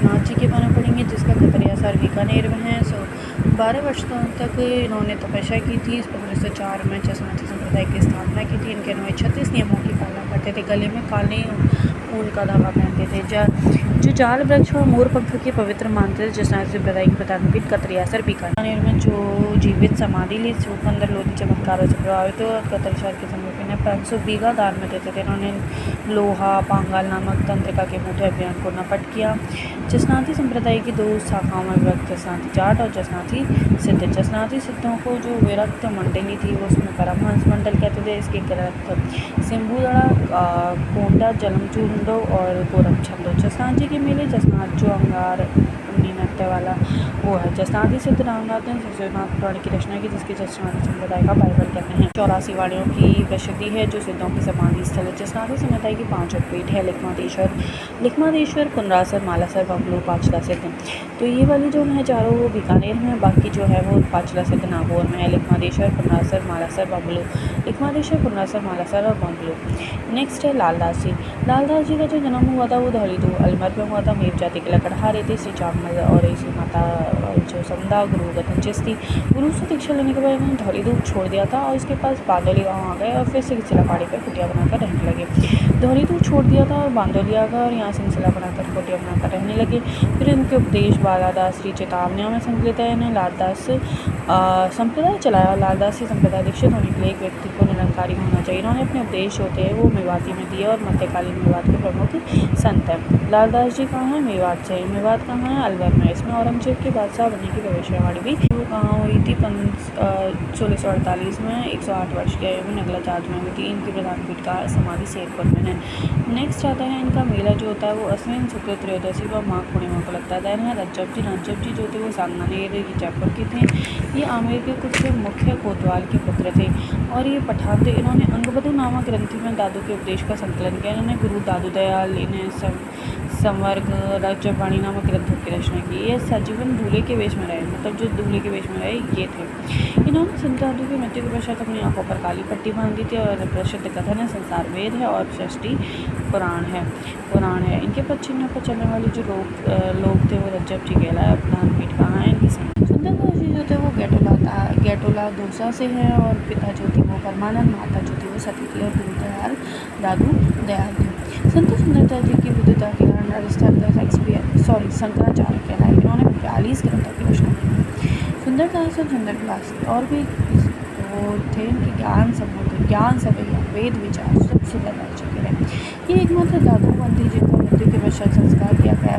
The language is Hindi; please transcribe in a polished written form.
जसनाथ जी के बारे पढ़ेंगे, जिसका खतरे असर बीकानेर में है। 12 वर्षों तक इन्होंने तपस्या की थी। 1504 में जसनाथी संप्रदाय की स्थापना की थी। इनके 36 नियमों की पालना करते थे। गले में काले ऊन का धागा पहनते थे। जो जाल वृक्ष और मोर पंख के पवित्र मानते थे। जसनाथी संप्रदाय के प्रधानपीठ कतरे असर बीकानेर में जो जीवित समाधि ली, सूख अंदर लोधी चमत्कारों से प्रभावित हुआ। कतर शहर के समीप ने 500 बीघा दान में देते थे। इन्होंने लोहा पांगाल नामक तंत्रिका के मूठे अभियान को नपट किया। जसनाती संप्रदाय की 2 शाखाओं में विभक्त, जसनाती जाट और जसनाती सिद्ध। जसनाती सिद्धों को जो विरक्त मंडली थी वो उसमें परमहंस मंडल कहते थे। इसके ग्रंथ सिंबुदड़ा, कोंडा, जलमचूंडो और गोरखछंदो। जसनाथ जी के मेले, जसनाथ जो अंगार नृत्य वाला वो है। जसनाती सिद्ध रामनाथ ने शिशुनाथ पुराण की रचना की, जिसके जसनाती संप्रदाय का बाइबल कहते हैं। 84 वाणियों की प्रसिद्धि है, जो सिद्धों की समाधि स्थल है। जसनाती संप्रदाय की 5 पीठ है। लिखमादेश्वर, पुनरासर, मालासर, बंगलो, पांचला सिद्ध। तो ये वाली जो है चारों वो बीकानेर में, बाकी जो है वो पांचला सिद्ध नागौर में है। लिखमादेश्वर, पुनरासर, मालासर, बंगलो। लिखमादेश्वर, पुनरासर, मालासर और बंगलो। नेक्स्ट है लालदास जी। लालदास जी का जो जन्म हुआ था वो धौलीदू अलमर में हुआ था। मेव जाति के लकड़हार थे। श्री चामल और ऐसी माता जो समदा गुरु गतन चिश्ती। गुरु से दीक्षा लेने के बाद इन्होंने धौलीदू छोड़ दिया था और इसके पास बांदोली गाँव आ गए और फिर सिलसिला पहाड़ी पर कुटिया बनाकर रहने लगे। धौलीदू छोड़ दिया था और बांदोली आ गए और यहाँ सिलसिला बनाकर कुटिया बनाकर रहने लगे। फिर इनके उपदेश बालादास श्री चेतावनियों में संकलित है। इन्हें लालदास संप्रदाय चलाया। लालदासी संप्रदाय दीक्षित होने के लिए एक व्यक्ति को निरंकारी होना चाहिए। इन्होंने अपने उपदेश होते हैं वो मेवाती में दिए और मध्यकालीन मेवात के प्रमुख संत हैं। लालदास जी कहाँ है? मेवात से। मेवात कहाँ है? अलवर में। इसमें औरंगजेब के बादशाह बनने की भविष्यवाणी भी कहाँ हुई थी? 1648 में 108 वर्ष की आयु में नगला चार्ज में हुई थी। इनकी प्रधानपीठ का समाधि शेरपुर में है। नेक्स्ट आता है इनका मेला जो होता है वो अश्विन शुक्ल त्रयोदशी व माघ पूर्णिमा को लगता है। देन है रज्जब जी जो थे वो सांगनेर जयपुर के थे। ये आमेर के कुछ मुख्य कोतवाल के पुत्र थे और ये पठान थे। इन्होंने अंगबधु नामक ग्रंथि में दादू के उपदेश का संकलन किया। इन्होंने गुरु दादू दयाल इन्हें संवर्ग रजवाणी नामक ग्रंथों की रचना की। ये सजीवन दूल्हे के वेश में रहे, मतलब जो दूल्हे के वेश में रहे ये थे। इन्होंने संत दादू की मृत्यु के पश्चात अपनी आंखों पर काली पट्टी बांध दी थी और प्रसिद्ध कथन है संसार वेद है और षष्ठी पुराण है। इनके पश्चिम पर चलने वाले जो लोग थे वो रज्जब जी कहलाए। प्रधानपीठ कहाँ है इनकी? सुंदरदास जी जो थे वो गेटोला दौसा से है और पिता जो थे वो परमानंद, माता जो थी वो सती थी और दादू दयाल थे। संत सुंदरदास जी की बुद्धता के कारण राजस्थान का शंकराचार्य कहलाए। इन्होंने 42 ग्रंथों की रचना की। सुंदरदास और चंद्रदास और भी वो थे। इनके ज्ञान सभैया वेद विचार सब सुंदरदास जी के रहे। ये एकमात्र दादू मंदिर जिनका मृत्यु के पश्चात संस्कार किया गया।